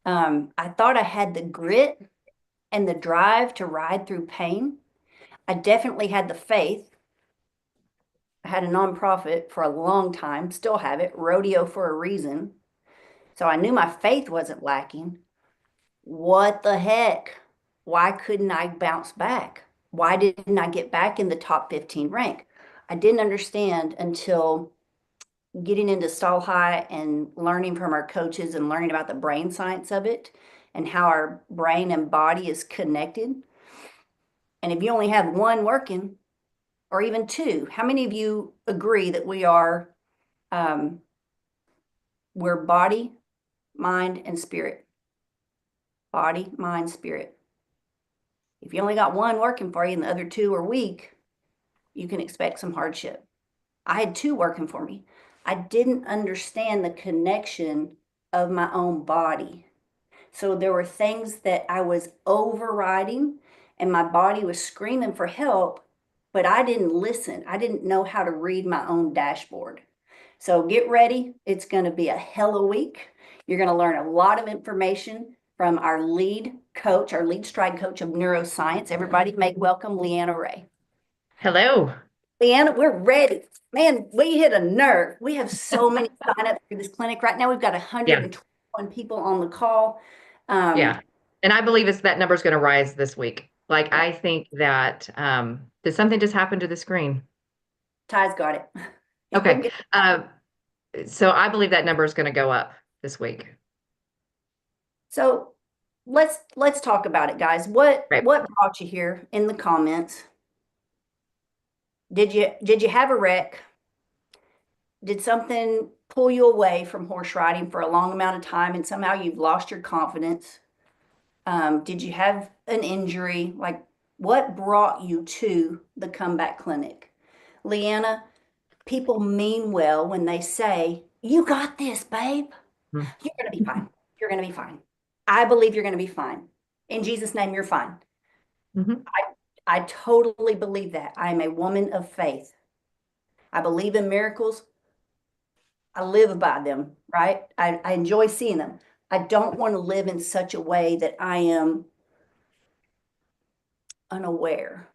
I thought I had the grit and the drive to ride through pain. I definitely had the faith. I had a nonprofit for a long time, still have it, Rodeo for a Reason. So I knew my faith wasn't lacking. What the heck? Why couldn't I bounce back? Why didn't I get back in the top 15 rank? I didn't understand until getting into Stall High and learning from our coaches and learning about the brain science of it and how our brain and body is connected. And if you only have one working, or even two, how many of you agree that um, we're body, mind, and spirit? Body, mind, spirit. If you only got one working for you and the other two are weak, you can expect some hardship. I had two working for me. I didn't understand the connection of my own body. So there were things that I was overriding and my body was screaming for help, but I didn't listen. I didn't know how to read my own dashboard. So get ready. It's going to be a hell of a week. You're going to learn a lot of information from our lead coach, our lead stride coach of neuroscience. Everybody make welcome Leanna Ray. Hello. Leanna, we're ready. Man, we hit a nerve. We have so many signups for this clinic right now. We've got Yeah, 121 people on the call. yeah. Um, And I believe that number is going to rise this week. Like yeah, I think that did something just happen to the screen? Ty's got it. He'll Okay. get. So I believe that number is going to go up this week. So let's talk about it, guys. What Right. what brought you here in the comments? Did you have a wreck? Did something pull you away from horse riding for a long amount of time and somehow you've lost your confidence? Did you have an injury? Like, what brought you to the comeback clinic? Leanna, people mean well when they say, "You got this, babe. You're going to be fine. You're going to be fine. I believe you're going to be fine. In Jesus' name, you're fine." Mm-hmm. I totally believe that. I am a woman of faith. I believe in miracles. I live by them, right? I enjoy seeing them. I don't want to live in such a way that I am unaware.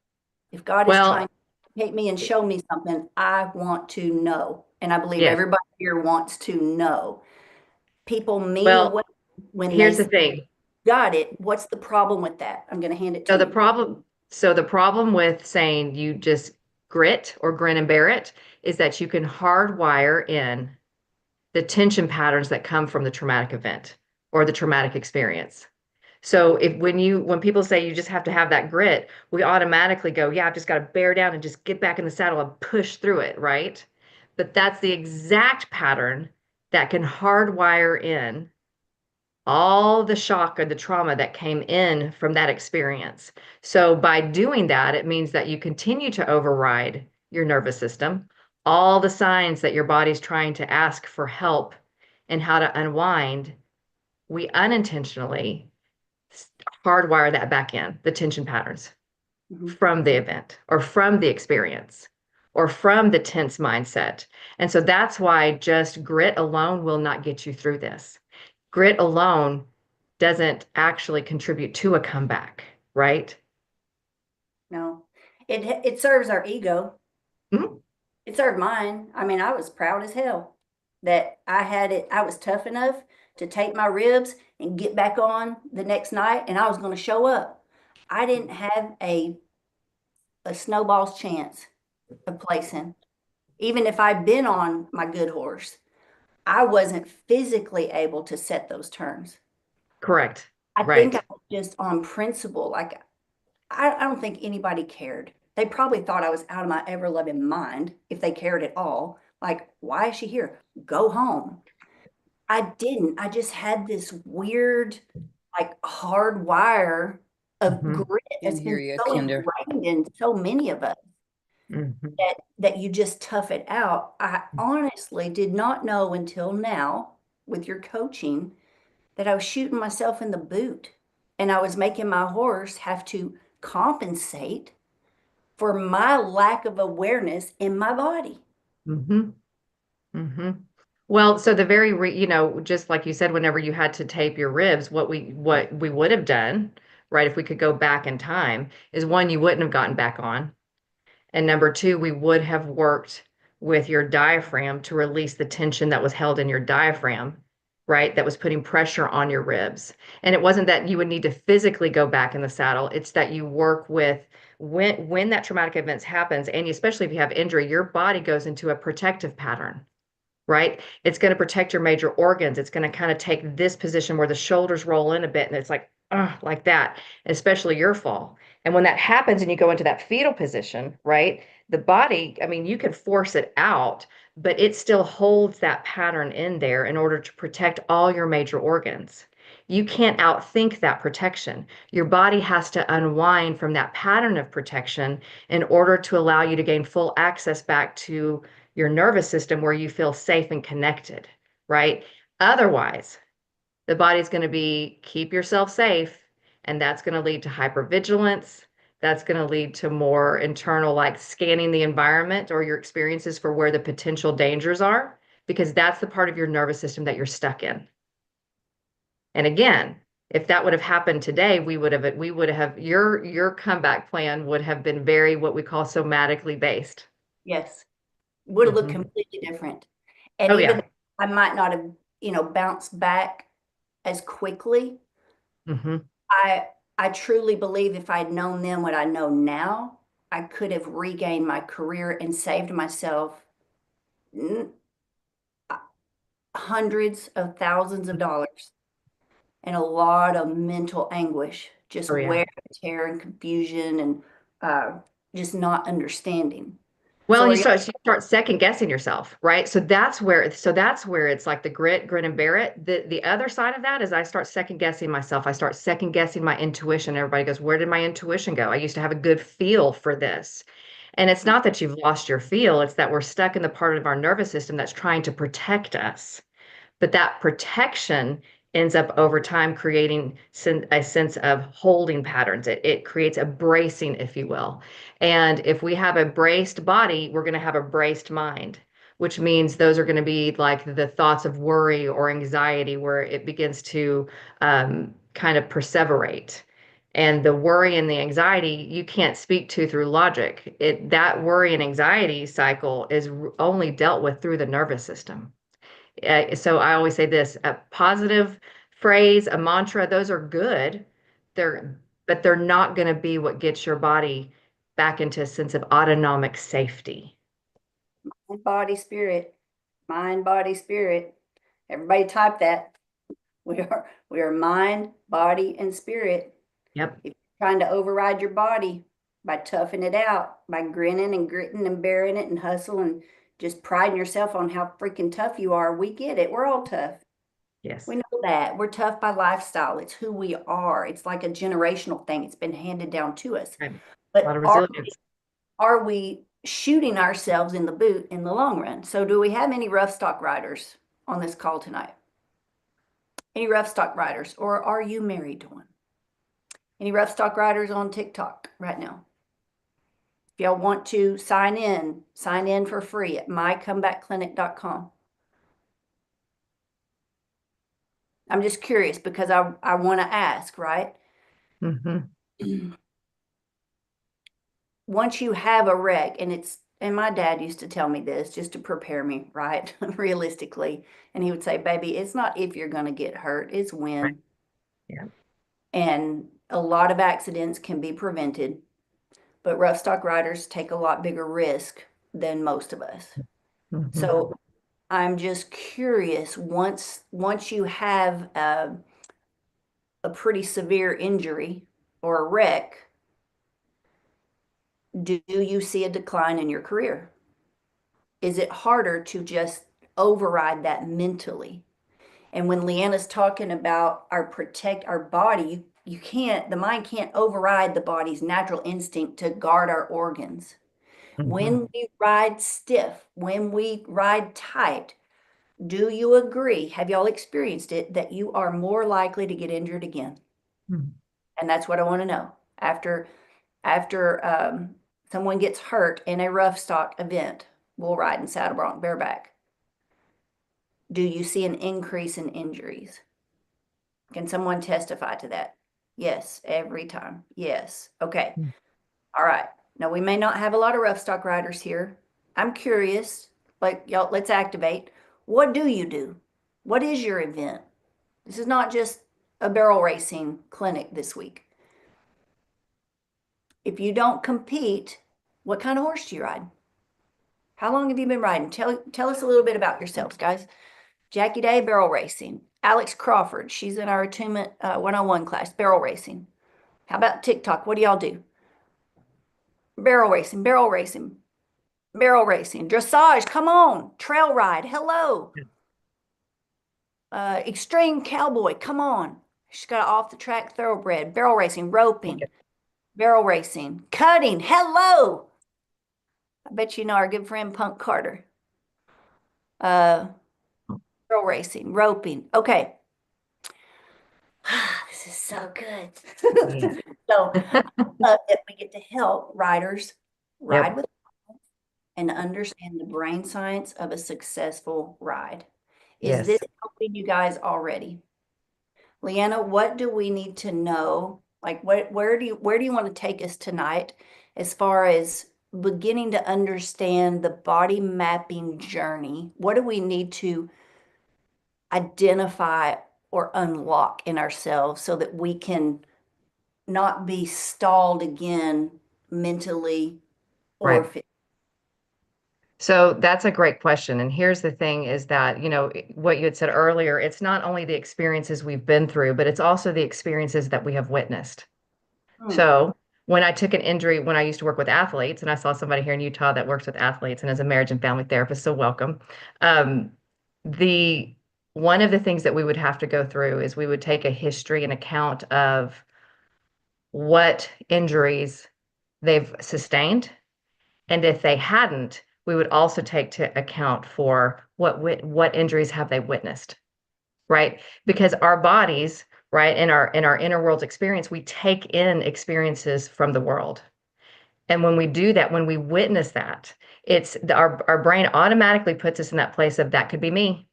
If God is trying Well, to take me and show me something, I want to know. And I believe yes. everybody here wants to know. People mean Well, well when they here's the say, thing. got it. What's the problem with that? I'm going to hand it So to the you. problem, so the problem with saying you just grit or grin and bear it is that you can hardwire in the tension patterns that come from the traumatic event or the traumatic experience. So when people say you just have to have that grit, we automatically go, yeah, I've just got to bear down and just get back in the saddle and push through it, right? But that's the exact pattern that can hardwire in all the shock or the trauma that came in from that experience. So by doing that, it means that you continue to override your nervous system, all the signs that your body's trying to ask for help and how to unwind, we unintentionally hardwire that back in, the tension patterns Mhm. from the event or from the experience or from the tense mindset. And so that's why just grit alone will not get you through this. Grit alone doesn't actually contribute to a comeback, right? No, it serves our ego. Mhm. It served mine. I mean, I was proud as hell that I had it. I was tough enough to take my ribs and get back on the next night, and I was going to show up. I didn't have a snowball's chance of placing. Even if I'd been on my good horse, I wasn't physically able to set those turns. Correct. I think I Right. was just on principle. Like, I don't think anybody cared. They probably thought I was out of my ever loving mind if they cared at all. Like, why is she here? Go home. I didn't. I just had this weird, like, hard wire of Hmm. grit Can that's hear been you, so Kinder. ingrained in so many of us Hmm. that you just tough it out. I honestly did not know until now with your coaching that I was shooting myself in the boot and I was making my horse have to compensate for my lack of awareness in my body. Hmm. Hmm. Well, so the very, just like you said, whenever you had to tape your ribs, what we would have done, right, if we could go back in time, is one, you wouldn't have gotten back on. And number two, we would have worked with your diaphragm to release the tension that was held in your diaphragm, right? That was putting pressure on your ribs. And it wasn't that you would need to physically go back in the saddle. It's that you work with when that traumatic event happens, and especially if you have injury, your body goes into a protective pattern, right? It's going to protect your major organs. It's going to kind of take this position where the shoulders roll in a bit and it's like that, especially your fall. And when that happens and you go into that fetal position, right? The body, I mean, you can force it out, but it still holds that pattern in there in order to protect all your major organs. You can't outthink that protection. Your body has to unwind from that pattern of protection in order to allow you to gain full access back to your nervous system where you feel safe and connected, right? Otherwise, the body's going to be keep yourself safe, and that's going to lead to hypervigilance. That's going to lead to more internal, like scanning the environment or your experiences for where the potential dangers are, because that's the part of your nervous system that you're stuck in. And again, if that would have happened today, we would have your comeback plan would have been very what we call somatically based. Yes. Would have looked Hmm. completely different. And Oh even yeah. though I might not have, bounced back as quickly, Hmm. I I truly believe if I'd known then what I know now, I could have regained my career and saved myself n- hundreds of thousands of dollars and a lot of mental anguish, just Oh yeah. wear and tear and confusion and uh, just not understanding. So Well, are you? you start second guessing yourself, right? So that's where it's like the grin and bear it. The other side of that is I start second guessing myself. I start second guessing my intuition. Everybody goes, "Where did my intuition go? I used to have a good feel for this." And it's not that you've lost your feel, it's that we're stuck in the part of our nervous system that's trying to protect us. But that protection ends up over time creating a sense of holding patterns. It creates a bracing, if you will. And if we have a braced body, we're going to have a braced mind, which means those are going to be like the thoughts of worry or anxiety, where it begins to kind of perseverate. And the worry and the anxiety you can't speak to through logic. That worry and anxiety cycle is only dealt with through the nervous system. So I always say this, a positive phrase, a mantra, those are good. But they're not going to be what gets your body back into a sense of autonomic safety. Mind, body, spirit. Mind, body, spirit. Everybody type that. We are mind, body, and spirit. Yep. If you're trying to override your body by toughing it out, by grinning and gritting and bearing it and hustle and just priding yourself on how freaking tough you are, we get it. We're all tough. Yes. We know that. We're tough by lifestyle. It's who we are. It's like a generational thing. It's been handed down to us. Right. A lot But of are resilience. are we shooting ourselves in the boot in the long run? So do we have any rough stock riders on this call tonight? Any rough stock riders, or are you married to one? Any rough stock riders on TikTok right now? If y'all want to sign in for free at mycomebackclinic.com. I'm just curious because I want to ask, right? Hmm. Once you have a wreck, and my dad used to tell me this just to prepare me, right? Realistically. And he would say, baby, it's not if you're going to get hurt, it's Right. when. Yeah. And a lot of accidents can be prevented, but rough stock riders take a lot bigger risk than most of us. Hmm. So I'm just curious, once you have a pretty severe injury or a wreck, do you see a decline in your career? Is it harder to just override that mentally? And when Leanna's talking about our body, you can't, the mind can't override the body's natural instinct to guard our organs. Hmm. When we ride stiff, when we ride tight, do you agree? Have y'all experienced it that you are more likely to get injured again? And that's what I want to know. After someone gets hurt in a rough stock event, bull riding, saddle bronc, bareback, Do you see an increase in injuries? Can someone testify to that? Yes, every time. Yes. Okay. Mm. All right. Now, we may not have a lot of rough stock riders here. I'm curious, like, y'all, let's activate. What do you do? What is your event? This is not just a barrel racing clinic this week. If you don't compete, what kind of horse do you ride? How long have you been riding? Tell us a little bit about yourselves, guys. Jackie Day, barrel racing. Alex Crawford, she's in our Attunement 101 class, barrel racing. How about TikTok? What do y'all do? Barrel racing, barrel racing, barrel racing. Dressage, come on. Trail ride, hello. Extreme cowboy, come on. She's got off the track thoroughbred. Barrel racing, roping, barrel racing, cutting, hello. I bet you know our good friend Punk Carter. Uh, barrel racing, roping. Okay. This is so good. Yeah. So I love that we get to help riders ride Yep. with and understand the brain science of a successful ride. Is this Yes. helping you guys already? Leanna, what do we need to know? Like where do you want to take us tonight as far as beginning to understand the body mapping journey? What do we need to identify or unlock in ourselves so that we can not be stalled again mentally or Right. So that's a great question. And here's the thing is that, what you had said earlier, it's not only the experiences we've been through, but it's also the experiences that we have witnessed. Hmm. So when I took an injury, when I used to work with athletes, and I saw somebody here in Utah that works with athletes and is a marriage and family therapist, so welcome. Um, the one of the things that we would have to go through is we would take a history and account of what injuries they've sustained. And if they hadn't, we would also take to account for what injuries have they witnessed, right? Because our bodies, right, in our inner world's experience, we take in experiences from the world. And when we do that, when we witness that, our brain automatically puts us in that place of that could be me.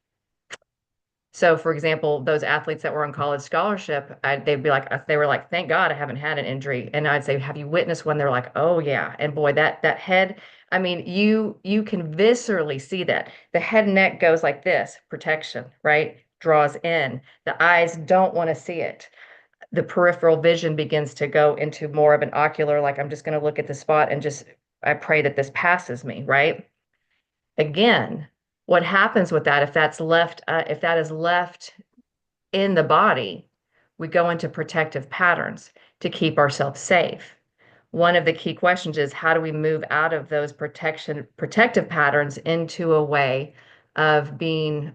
So, for example, those athletes that were on college scholarship, they'd be like, they were like, "Thank God I haven't had an injury." And I'd say, "Have you witnessed one?" They're like, "Oh yeah." And boy, that head, I mean, you can viscerally see that the head and neck goes like this, protection, right? Draws in. The eyes don't want to see it. The peripheral vision begins to go into more of an ocular, like I'm just going to look at the spot and just I pray that this passes me, right? Again, what happens with that if that is left in the body, we go into protective patterns to keep ourselves safe. One of the key questions is how do we move out of those protective patterns into a way of being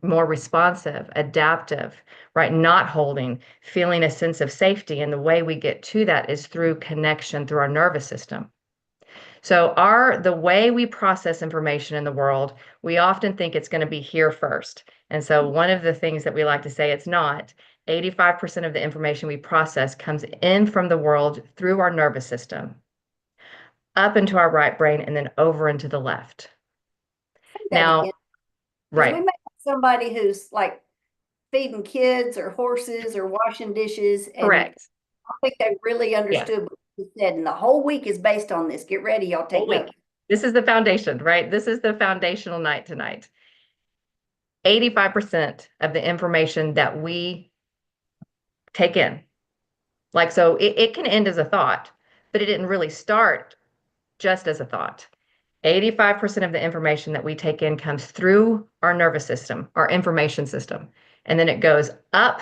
more responsive, adaptive, right? Not holding, feeling a sense of safety. And the way we get to that is through connection through our nervous system. So the way we process information in the world, we often think it's going to be here first. And so one of the things that we like to say it's not. 85% of the information we process comes in from the world through our nervous system, up into our right brain, and then over into the left. Say that Now, again, because we right, may have somebody who's like feeding kids or horses or washing dishes, and correct. I don't think they really Yeah, understood what you said. And the whole week is based on this. Get ready, y'all whole take week. notes. This is the foundation, right? This is the foundational night tonight. 85% of the information that we take in. Like, so it can end as a thought, but it didn't really start just as a thought. 85% of the information that we take in comes through our nervous system, our information system, and then it goes up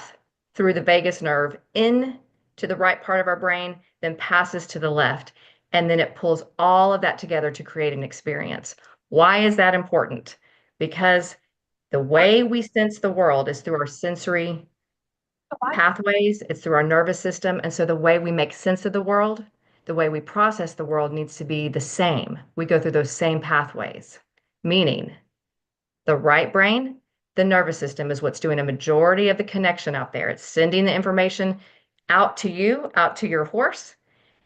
through the vagus nerve in to the right part of our brain, then passes to the left, and then it pulls all of that together to create an experience. Why is that important? Because the way we sense the world is through our sensory pathways, it's through our nervous system. And so the way we make sense of the world, the way we process the world needs to be the same. We go through those same pathways, meaning the right brain, the nervous system is what's doing a majority of the connection out there. It's sending the information out to you, out to your horse,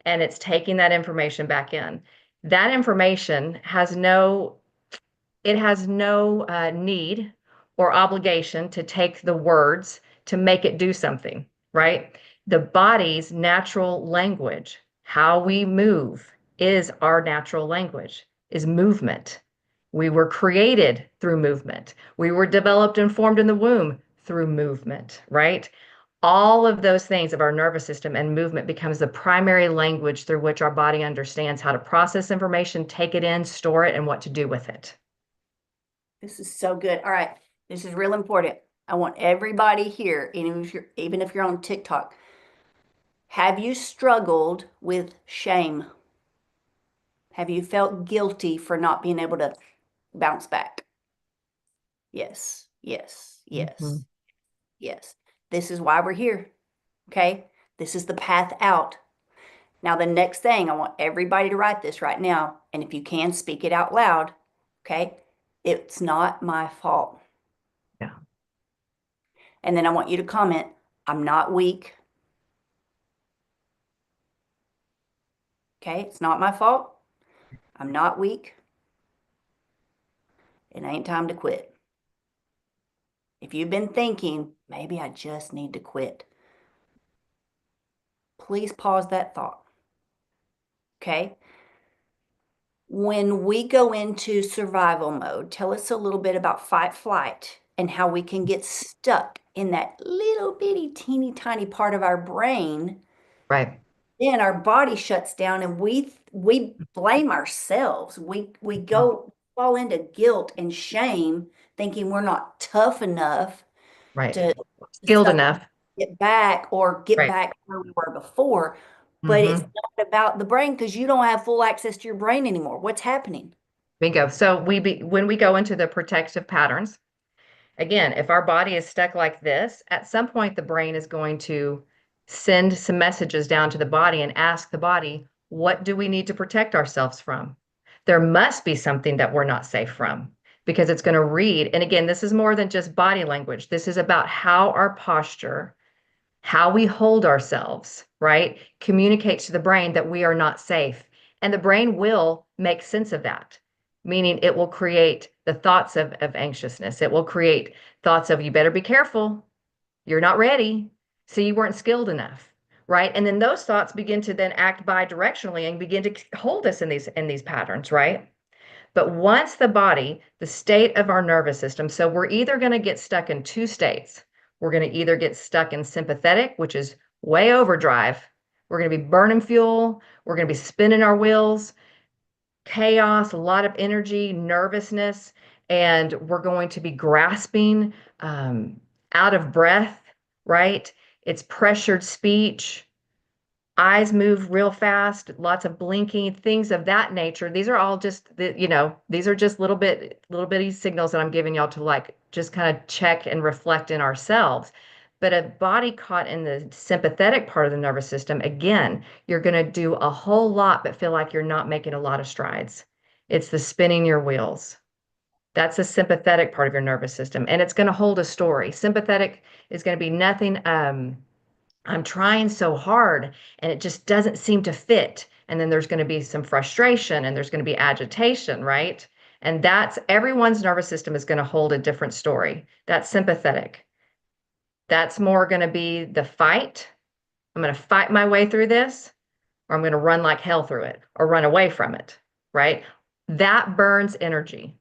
and it's taking that information back in. That information has no need or obligation to take the words to make it do something, right? The body's natural language, how we move, is our natural language, is movement. We were created through movement. We were developed and formed in the womb through movement, right? All of those things of our nervous system and movement becomes the primary language through which our body understands how to process information, take it in, store it, and what to do with it. This is so good. All right. This is real important. I want everybody here, even if you're on TikTok, have you struggled with shame? Have you felt guilty for not being able to bounce back? Yes, yes, Mhm. yes, yes. This is why we're here. Okay. This is the path out. Now, the next thing, I want everybody to write this right now. And if you can, speak it out loud. Okay. It's not my fault. Yeah. And then I want you to comment, I'm not weak. Okay. It's not my fault. I'm not weak. It ain't time to quit. If you've been thinking, maybe I just need to quit, please pause that thought. Okay. When we go into survival mode, tell us a little bit about fight flight and how we can get stuck in that little bitty teeny tiny part of our brain. Right. Then our body shuts down and we blame ourselves. We Mhm. go fall into guilt and shame, thinking we're not tough enough Right. to Skilled suck enough. get back or get Right. back where we were before. But it's Hmm. not about the brain because you don't have full access to your brain anymore. What's happening? Bingo. So when we go into the protective patterns, again, if our body is stuck like this, at some point the brain is going to send some messages down to the body and ask the body, what do we need to protect ourselves from? There must be something that we're not safe from because it's going to read. And again, this is more than just body language. This is about how our posture, how we hold ourselves, right, communicates to the brain that we are not safe. And the brain will make sense of that, meaning it will create the thoughts of anxiousness. It will create thoughts of, you better be careful. You're not ready. So you weren't skilled enough. Right. And then those thoughts begin to then act bi-directionally and begin to hold us in these patterns, right? But once the body, the state of our nervous system, so we're either going to get stuck in two states. We're going to either get stuck in sympathetic, which is way overdrive. We're going to be burning fuel. We're going to be spinning our wheels, chaos, a lot of energy, nervousness, and we're going to be grasping, out of breath, right? It's pressured speech, eyes move real fast, lots of blinking, things of that nature. These are all just these are just little bitty signals that I'm giving y'all to like just kind of check and reflect in ourselves. But a body caught in the sympathetic part of the nervous system, again, you're going to do a whole lot, but feel like you're not making a lot of strides. It's the spinning your wheels. That's the sympathetic part of your nervous system, and it's going to hold a story. Sympathetic is going to be nothing. I'm trying so hard and it just doesn't seem to fit. And then there's going to be some frustration and there's going to be agitation, right? And that's everyone's nervous system is going to hold a different story. That's sympathetic. That's more going to be the fight. I'm going to fight my way through this, or I'm going to run like hell through it or run away from it, right? That burns energy.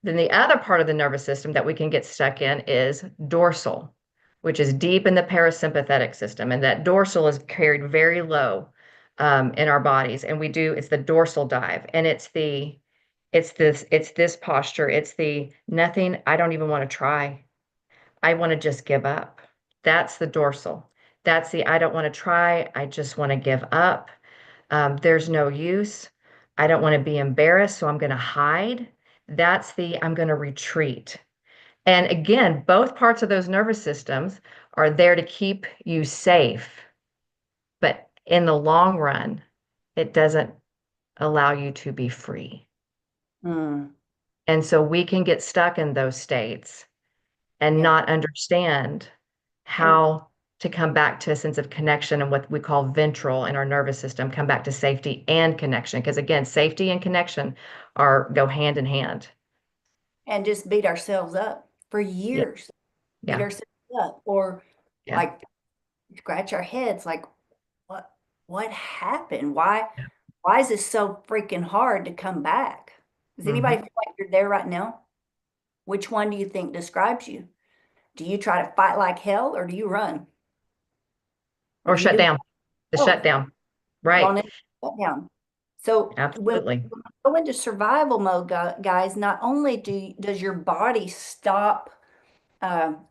Then the other part of the nervous system that we can get stuck in is dorsal, which is deep in the parasympathetic system. And that dorsal is carried very low in our bodies. And it's the dorsal dive. And it's this posture. It's the nothing, I don't even want to try. I want to just give up. That's the dorsal. That's the I don't want to try. I just want to give up. There's no use. I don't want to be embarrassed, so I'm going to hide. That's the I'm going to retreat. And again, both parts of those nervous systems are there to keep you safe. But in the long run, it doesn't allow you to be free. Mm, And so we can get stuck in those states and yeah. not understand And how to come back to a sense of connection and what we call ventral in our nervous system, come back to safety and connection. Because again, safety and connection are go hand in hand. and just beat ourselves up. for Yeah. years, beat Yeah. ourselves up, or Yeah. like scratch our heads like, what what happened? Why is this so freaking hard to come back? Does anybody Hmm. feel like you're there right now? Which one do you think describes you? Do you try to fight like hell or do you run? Or Or do you shut do down. The both? shutdown. Y'all Right. need to shut down. So when Absolutely. we go into survival mode, guys, not only does your body stop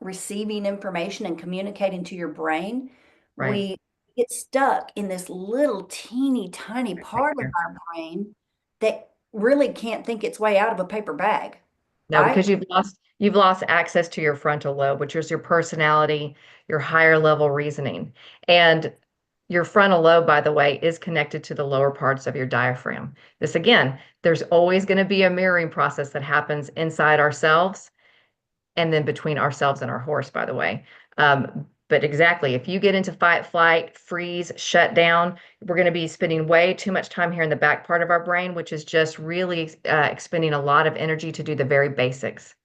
receiving information and communicating to your brain, Right. we get stuck in this little teeny tiny Right part of there. our brain that really can't think its way out of a paper bag, No, right? because you've lost access to your frontal lobe, which is your personality, your higher level reasoning. And your frontal lobe, by the way, is connected to the lower parts of your diaphragm. This again, there's always going to be a mirroring process that happens inside ourselves and then between ourselves and our horse, by the way. But exactly, if you get into fight, flight, freeze, shut down, we're going to be spending way too much time here in the back part of our brain, which is just really expending a lot of energy to do the very basics.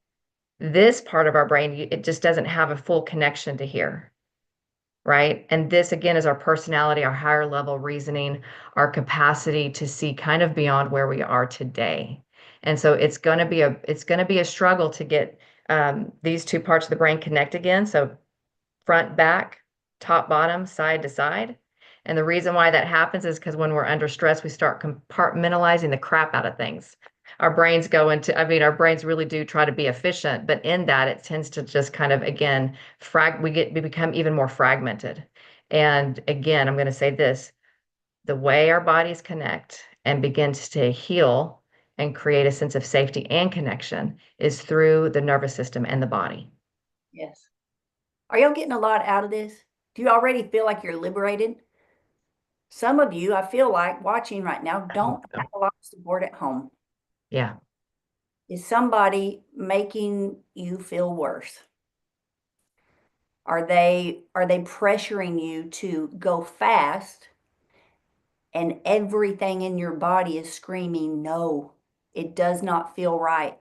This part of our brain, it just doesn't have a full connection to here, right? And this again is our personality, our higher level reasoning, our capacity to see kind of beyond where we are today. And so it's going to be a struggle to get these two parts of the brain connect again. So front, back, top, bottom, side to side. And the reason why that happens is because when we're under stress, we start compartmentalizing the crap out of things. Our brains go into, I mean, our brains really do try to be efficient, but in that, it tends to just kind of, again, we become even more fragmented. And again, I'm going to say this, the way our bodies connect and begin to heal and create a sense of safety and connection is through the nervous system and the body. Yes. Are y'all getting a lot out of this? Do you already feel like you're liberated? Some of you, I feel like watching right now, I hope don't so. have a lot of support at home. Yeah, Is somebody making you feel worse? Are they pressuring you to go fast and everything in your body is screaming no? It does not feel right.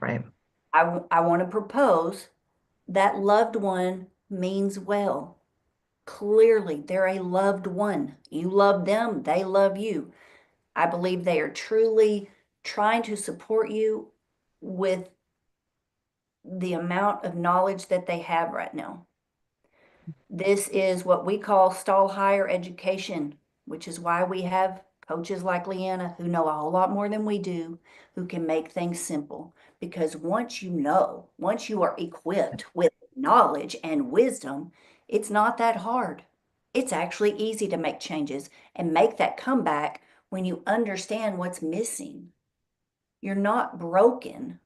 right, I want to propose that loved one means well. Clearly, they're a loved one. You love them, they love you. I believe they are truly trying to support you with the amount of knowledge that they have right now. This is what we call stall higher education, which is why we have coaches like Leanna who know a whole lot more than we do, who can make things simple. Because once you are equipped with knowledge and wisdom, it's not that hard. It's actually easy to make changes and make that comeback when you understand what's missing. You're not broken.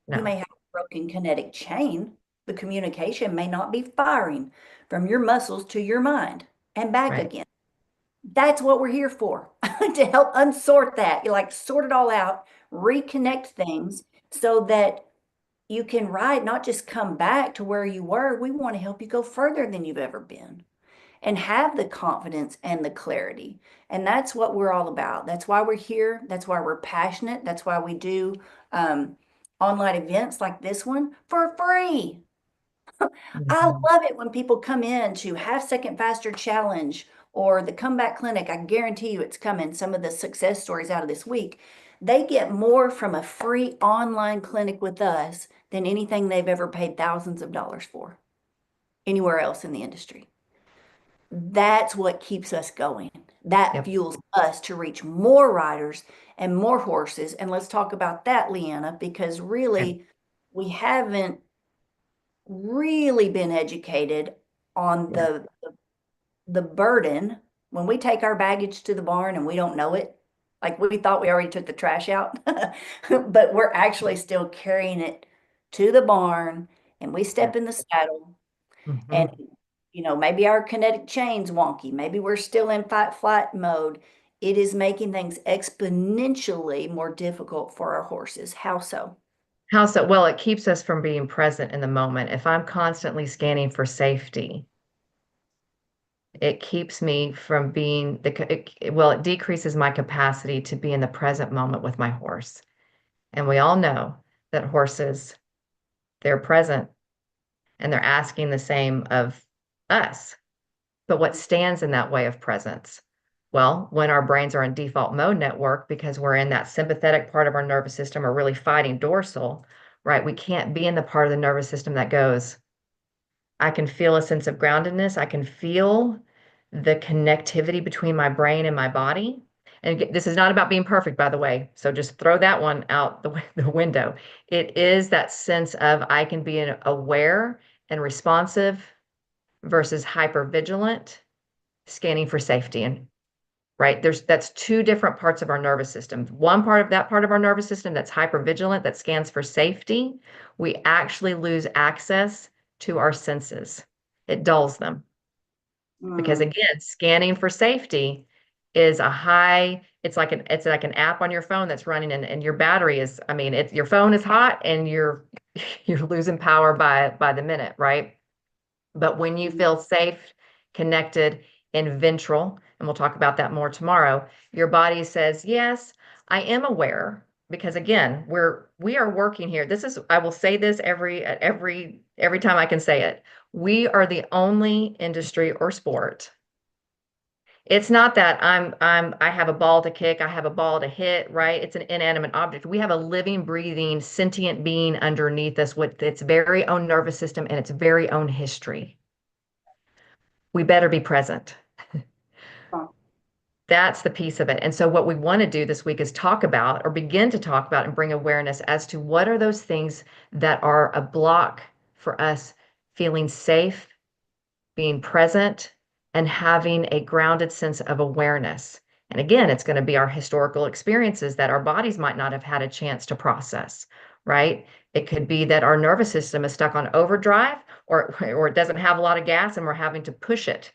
You no, may have a broken kinetic chain. The communication may not be firing from your muscles to your mind and back right. again. That's what we're here for, to help unsort that. You like sort it all out, reconnect things so that you can ride, not just come back to where you were. We want to help you go further than you've ever been and have the confidence and the clarity. And that's what we're all about. That's why we're here. That's why we're passionate. That's why we do um, online events like this one for free. I Mhm. love it when people come in to Half Second Faster Challenge or the Comeback Clinic. I guarantee you it's coming. Some of the success stories out of this week. They get more from a free online clinic with us than anything they've ever paid thousands of dollars for anywhere else in the industry. That's what keeps us going. That Yep. fuels us to reach more riders and more horses. And let's talk about that, Leanna, because Right. really, we haven't really been educated on Yeah. the burden when we take our baggage to the barn and we don't know it. Like we thought we already took the trash out, but we're actually still carrying it to the barn and we Yeah. step in the saddle and Hmm. maybe our kinetic chain's wonky. Maybe we're still in fight flight mode. It is making things exponentially more difficult for our horses. How so? How so? Well, it keeps us from being present in the moment. If I'm constantly scanning for safety, it keeps me from being well, it decreases my capacity to be in the present moment with my horse. And we all know that horses They're present and they're asking the same of us. But what stands in that way of presence? Well, when our brains are in default mode network, because we're in that sympathetic part of our nervous system, or really fighting dorsal, right? We can't be in the part of the nervous system that goes, I can feel a sense of groundedness. I can feel the connectivity between my brain and my body. And this is not about being perfect, by the way. So just throw that one out the window. It is that sense of I can be aware and responsive versus hyper vigilant, scanning for safety. And right, that's two different parts of our nervous system. One part of that part of our nervous system that's hyper vigilant, that scans for safety, we actually lose access to our senses. It dulls them because, Mm, again, scanning for safety is it's like an app on your phone that's running, and your battery is, I mean, your phone is hot and you're you're losing power by the minute, right? But when you mm, feel safe, connected, and ventral, and we'll talk about that more tomorrow, your body says, yes, I am aware. Because again, we are working here. This is, I will say this every time I can say it. We are the only industry or sport. It's not that I have a ball to kick, I have a ball to hit, right? It's an inanimate object. We have a living, breathing, sentient being underneath us with its very own nervous system and its very own history. We better be present. oh, That's the piece of it. And so what we want to do this week is talk about, or begin to talk about, and bring awareness as to what are those things that are a block for us feeling safe, being present, and having a grounded sense of awareness. And again, it's going to be our historical experiences that our bodies might not have had a chance to process, right? It could be that our nervous system is stuck on overdrive, or it doesn't have a lot of gas and we're having to push it,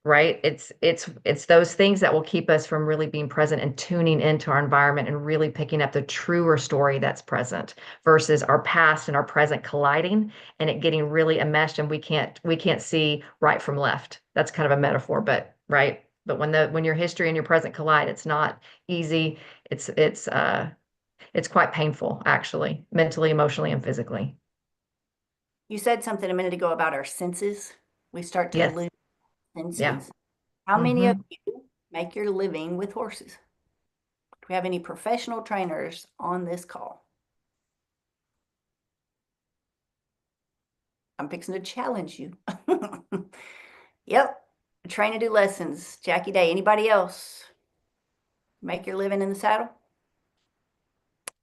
right? It's those things that will keep us from really being present and tuning into our environment and really picking up the truer story that's present versus our past and our present colliding and it getting really enmeshed, and we can't see right from left. That's kind of a metaphor, but right. But when your history and your present collide, it's not easy. It's quite painful, actually, mentally, emotionally, and physically. you said something a minute ago about our senses. We start to Yes. lose Yeah. senses. How many of Hmm. you make your living with horses? Do we have any professional trainers on this call? I'm fixing to challenge you. Yep. Train to do lessons. Jackie Day. Anybody else make your living in the saddle?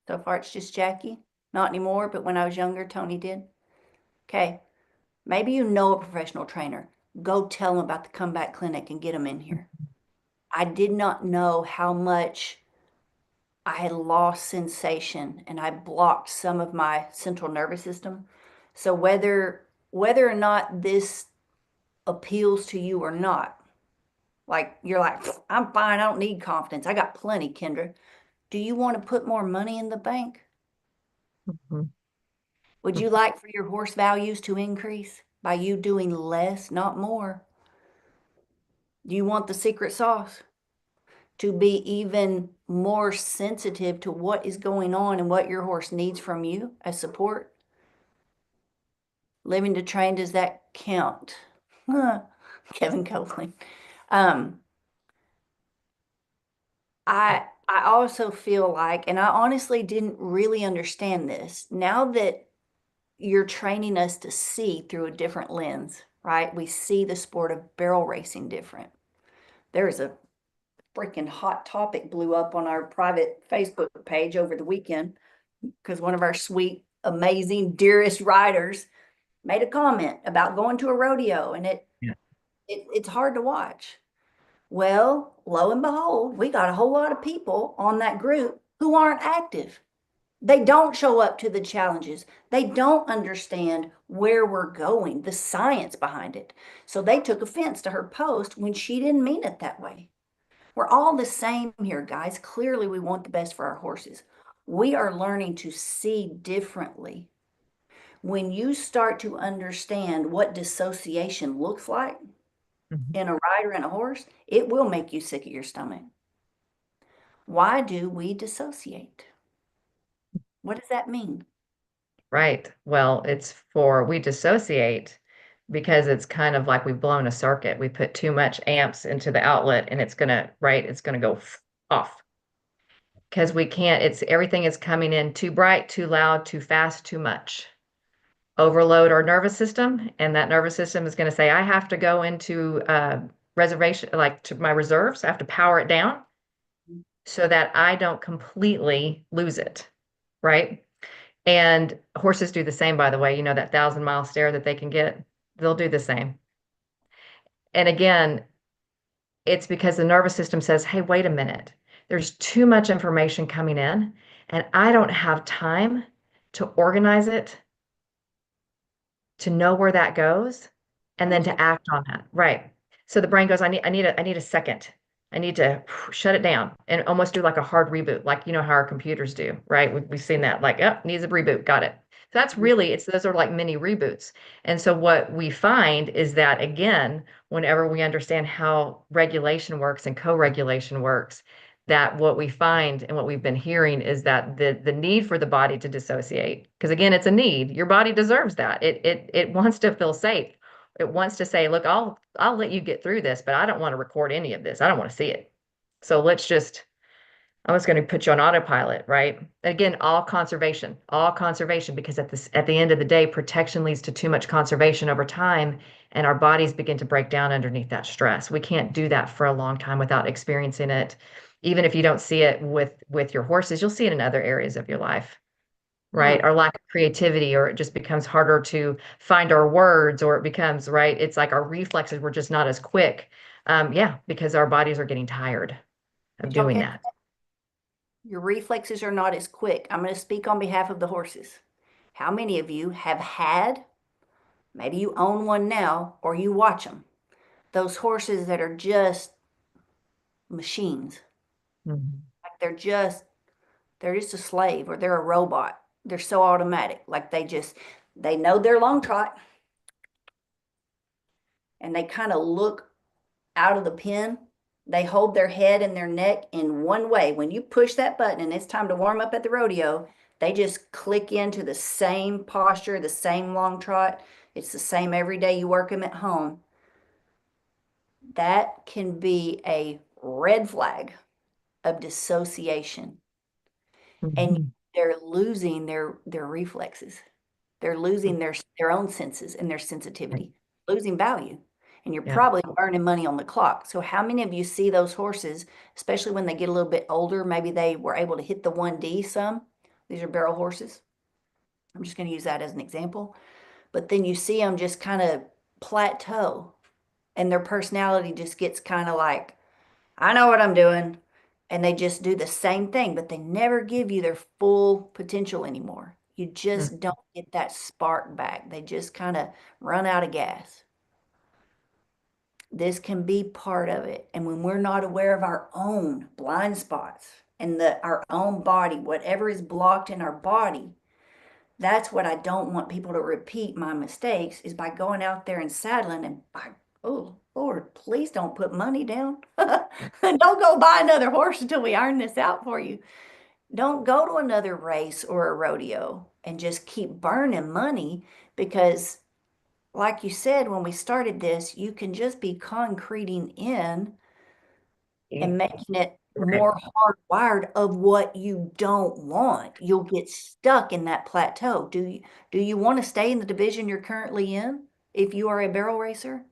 So far, it's just Jackie. Not anymore, but when I was younger, Tony did. Okay. Maybe you know a professional trainer. Go tell them about the comeback clinic and get them in here. I did not know how much I had lost sensation and I blocked some of my central nervous system. So whether or not this appeals to you or not, like you're like, I'm fine, I don't need confidence. I got plenty, Kendra. Do you want to put more money in the bank? Hmm. Would you like for your horse values to increase by you doing less, not more? Do you want the secret sauce to be even more sensitive to what is going on and what your horse needs from you as support? Living to train, does that count? Kevin Copeland. Um, I also feel like, and I honestly didn't really understand this. Now that you're training us to see through a different lens, right? We see the sport of barrel racing different. There's a freaking hot topic blew up on our private Facebook page over the weekend because one of our sweet, amazing, dearest riders made a comment about going to a rodeo and Yeah. it's hard to watch. Well, lo and behold, we got a whole lot of people on that group who aren't active. They don't show up to the challenges. They don't understand where we're going, the science behind it. So they took offense to her post when she didn't mean it that way. We're all the same here, guys. Clearly, we want the best for our horses. We are learning to see differently. When you start to understand what dissociation looks like Mhm. in a rider and a horse, it will make you sick at your stomach. Why do we dissociate? What does that mean? Right. Well, we dissociate because it's kind of like we've blown a circuit. We put too much amps into the outlet and it's gonna go off because we can't, everything is coming in too bright, too loud, too fast, too much. Overload our nervous system, and that nervous system is going to say, I have to go into reservation, like to my reserves. I have to power it down so that I don't completely lose it. Right. And horses do the same, by the way. You know, that 1,000-mile stare that they can get, they'll do the same. And again, it's because the nervous system says, hey, wait a minute. There's too much information coming in, and I don't have time to organize it, to know where that goes, and then Understand? to act on that. Right. So the brain goes, I need a second. I need to shut it down and almost do like a hard reboot, like you know how our computers do, right? We've seen that, like, oh, needs a reboot, got it. So that's really, those are like mini reboots. And so what we find is that again, whenever we understand how regulation works and co-regulation works, that what we find and what we've been hearing is that the need for the body to dissociate, because again, it's a need. Your body deserves that. It wants to feel safe. It wants to say, look, I'll let you get through this, but I don't want to record any of this. I don't want to see it. So I'm just going to put you on autopilot, right? Again, all conservation, because at the end of the day, protection leads to too much conservation over time, and our bodies begin to break down underneath that stress. We can't do that for a long time without experiencing it. Even if you don't see it with your horses, you'll see it in other areas of your life, right? Hmm. Our lack of creativity, or it just becomes harder to find our words, or it becomes, right? It's like our reflexes were just not as quick. Yeah, because our bodies are getting tired of Did y'all doing catch that. your reflexes are not as quick? I'm going to speak on behalf of the horses. How many of you have had, maybe you own one now, or you watch them, those horses that are just machines? Mhm. Like they're just a slave or they're a robot. They're so automatic. Like they know their long trot and they kind of look out of the pen. They hold their head and their neck in one way. When you push that button and it's time to warm up at the rodeo, they just click into the same posture, the same long trot. It's the same every day you work them at home. That can be a red flag of dissociation. And Mhm. they're losing their reflexes. They're losing their own senses and their Right. sensitivity, losing value. And you're Yeah. probably earning money on the clock. So how many of you see those horses, especially when they get a little bit older, maybe they were able to hit the 1D some. These are barrel horses. I'm just going to use that as an example. But then you see them just kind of plateau and their personality just gets kind of like, I know what I'm doing. And they just do the same thing, but they never give you their full potential anymore. You Mm. just don't get that spark back. They just kind of run out of gas. This can be part of it. And when we're not aware of our own blind spots and our own body, whatever is blocked in our body, that's what I don't want people to repeat my mistakes is by going out there and saddling and by, oh Lord, please don't put money down. Don't go buy another horse until we iron this out for you. Don't go to another race or a rodeo and just keep burning money because, like you said, when we started this, you can just be concreting in Yeah. and making it Right. more hardwired of what you don't want. You'll get stuck in that plateau. Do you want to stay in the division you're currently in if you are a barrel racer?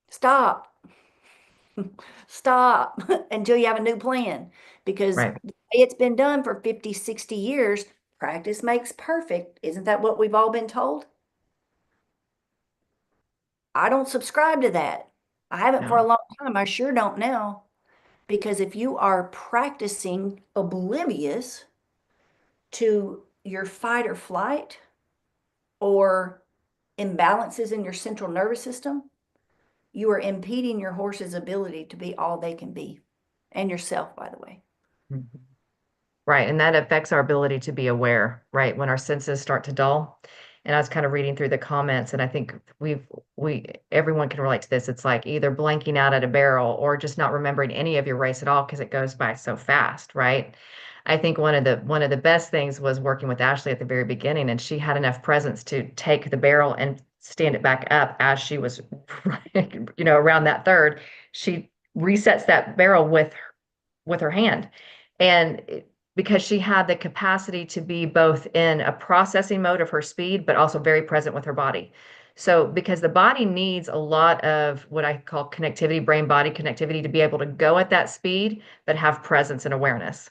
Stop. Stop until you have a new plan because Right. the way it's been done for 50, 60 years, practice makes perfect. Isn't that what we've all been told? I don't subscribe to that. I haven't for a No. long time. I sure don't now. Because if you are practicing oblivious to your fight or flight or imbalances in your central nervous system, you are impeding your horse's ability to be all they can be, and yourself, by the way. Mhm. Right. And that affects our ability to be aware, right? When our senses start to dull. And I was kind of reading through the comments, and I think everyone can relate to this. It's like either blanking out at a barrel or just not remembering any of your race at all because it goes by so fast, right? I think one of the best things was working with Ashley at the very beginning, and she had enough presence to take the barrel and stand it back up as she was, around that third. She resets that barrel with her hand. And because she had the capacity to be both in a processing mode of her speed, but also very present with her body. So, because the body needs a lot of what I call connectivity, brain body connectivity, to be able to go at that speed, but have presence and awareness.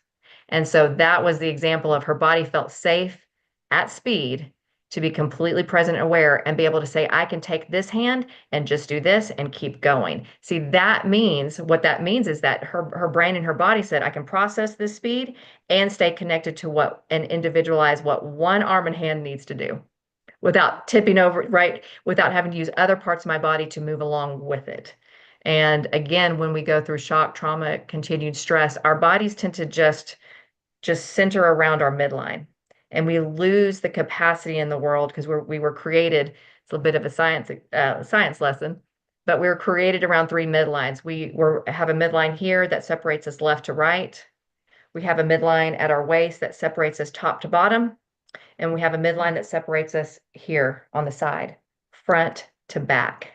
And so that was the example of her body felt safe at speed to be completely present and aware and be able to say, I can take this hand and just do this and keep going. See, what that means is that her brain and her body said, I can process this speed and stay connected to what and individualize what one arm and hand needs to do without tipping over, right? Without having to use other parts of my body to move along with it. And again, when we go through shock, trauma, continued stress, our bodies tend to just center around our midline. And we lose the capacity in the world because we were created, it's a bit of a science lesson, but we were created around three midlines. Have a midline here that separates us left to right. We have a midline at our waist that separates us top to bottom. And we have a midline that separates us here on the side, front to back.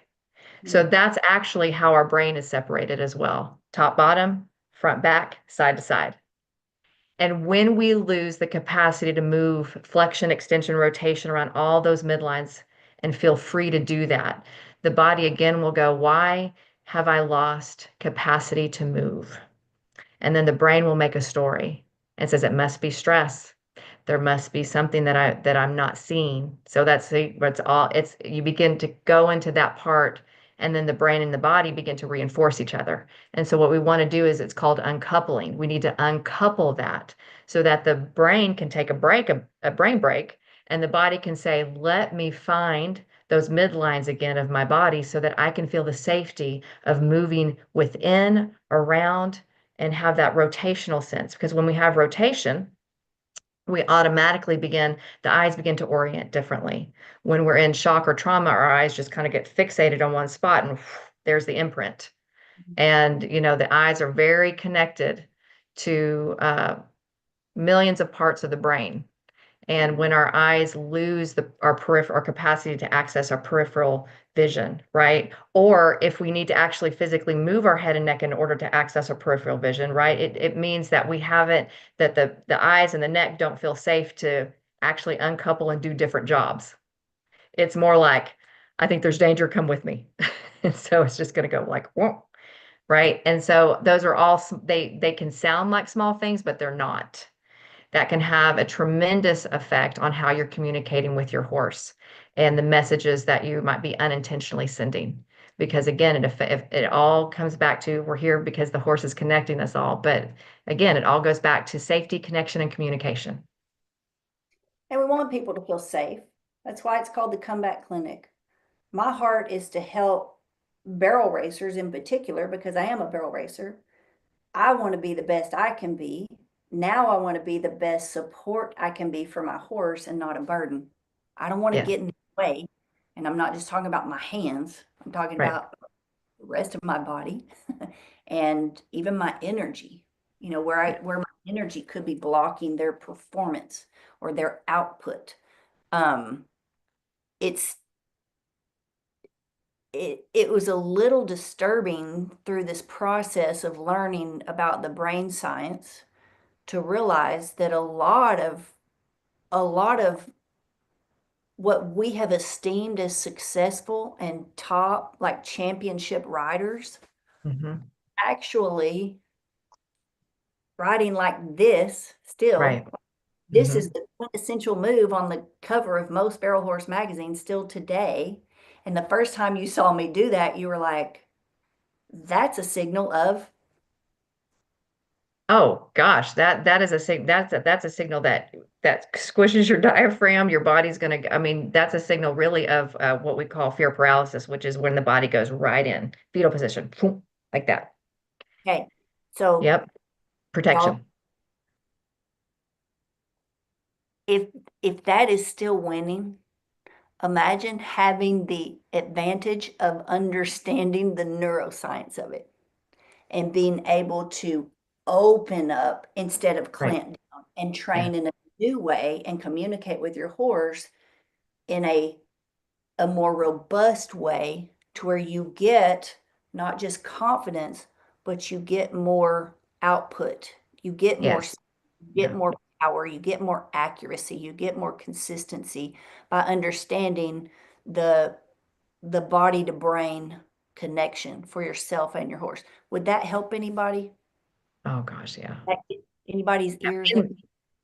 So that's actually how our brain is separated as well. Top, bottom, front, back, side to side. And when we lose the capacity to move flexion, extension, rotation around all those midlines and feel free to do that, the body again will go, why have I lost capacity to move? And then the brain will make a story and says it must be stress. There must be something that I'm not seeing. So it's you begin to go into that part, and then the brain and the body begin to reinforce each other. And so what we want to do is it's called uncoupling. We need to uncouple that so that the brain can take a break, a brain break, and the body can say, let me find those midlines again of my body so that I can feel the safety of moving within, around, and have that rotational sense. Because when we have rotation, we automatically the eyes begin to orient differently. When we're in shock or trauma, our eyes just kind of get fixated on one spot and there's the imprint. And, the eyes are very connected to millions of parts of the brain. And when our eyes lose our capacity to access our peripheral vision, right? Or if we need to actually physically move our head and neck in order to access our peripheral vision, right? It means that that the eyes and the neck don't feel safe to actually uncouple and do different jobs. It's more like, I think there's danger, come with me. And so it's just going to go like, whoa, right? And so those are all, they can sound like small things, but they're not. That can have a tremendous effect on how you're communicating with your horse and the messages that you might be unintentionally sending. Because again, it all comes back to we're here because the horse is connecting us all. But again, it all goes back to safety, connection, and communication. And we want people to feel safe. That's why it's called the Comeback Clinic. My heart is to help barrel racers in particular, because I am a barrel racer. I want to be the best I can be. Now I want to be the best support I can be for my horse and not a burden. I don't want to Yes, get in the way. And I'm not just talking about my hands, I'm talking right. about the rest of my body and even my energy, where my energy could be blocking their performance or their output. Um, it's it was a little disturbing through this process of learning about the brain science to realize that a lot of what we have esteemed as successful and top like championship riders Hmm. actually riding like this Right. still. This Hmm. is the quintessential move on the cover of most barrel horse magazines still today. And the first time you saw me do that, you were like, that's a signal of, Oh gosh, that is that's a signal that squishes your diaphragm. Your body's gonna. I mean, that's a signal really of what we call fear paralysis, which is when the body goes right in fetal position, phoom, like that. okay, so Yep, y'all, protection. if if that is still winning, imagine having the advantage of understanding the neuroscience of it and being able to open up instead of Right. clamp down. and Yeah. train in a new way and communicate with your horse in a more robust way to where you get not just confidence, but you get more output. You get more, Yes. you get Yeah. more power, you get more accuracy, you get more consistency by understanding the the body to brain connection for yourself and your horse. Would that help anybody? Oh gosh, yeah. That get anybody's ears there?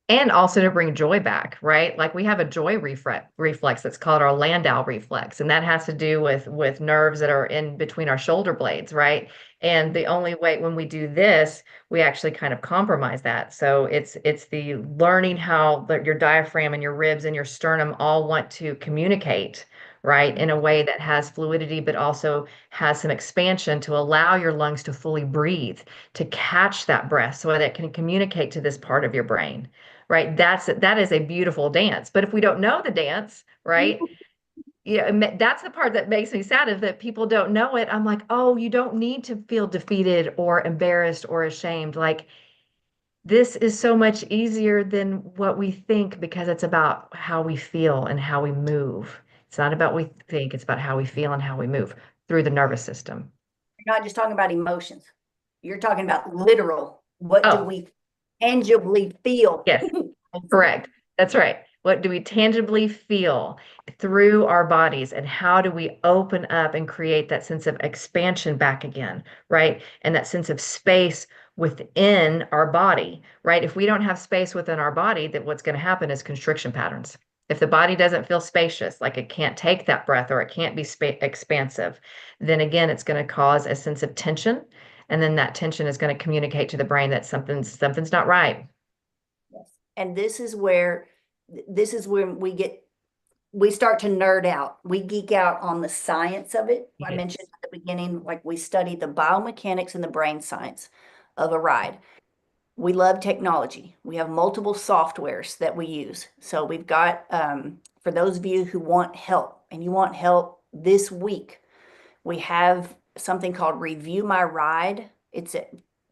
And also to bring joy back, right? Like we have a joy reflex that's called our Landau reflex, and that has to do with nerves that are in between our shoulder blades, right? And the only way when we do this, we actually kind of compromise that. So it's the learning how your diaphragm and your ribs and your sternum all want to communicate, right? In a way that has fluidity, but also has some expansion to allow your lungs to fully breathe, to catch that breath so that it can communicate to this part of your brain, right? That is a beautiful dance. But if we don't know the dance, right? Yeah, that's the part that makes me sad is that people don't know it. I'm like, oh, you don't need to feel defeated or embarrassed or ashamed. Like this is so much easier than what we think because it's about how we feel and how we move. It's not about what we think, it's about how we feel and how we move through the nervous system. You're not just talking about emotions. You're talking about literal. What do Oh, we tangibly feel? yes. Correct. That's right. What do we tangibly feel through our bodies, and how do we open up and create that sense of expansion back again, right? And that sense of space within our body, right? If we don't have space within our body, then what's going to happen is constriction patterns. If the body doesn't feel spacious, like it can't take that breath or it can't be expansive, then again, it's going to cause a sense of tension. And then that tension is going to communicate to the brain that something's not right. Yes. And this is when we start to nerd out. We geek out on the science of it. I mentioned Yes. at the beginning, like we study the biomechanics and the brain science of a ride. We love technology. We have multiple softwares that we use. So we've got, for those of you who want help and you want help this week, we have something called Review My Ride.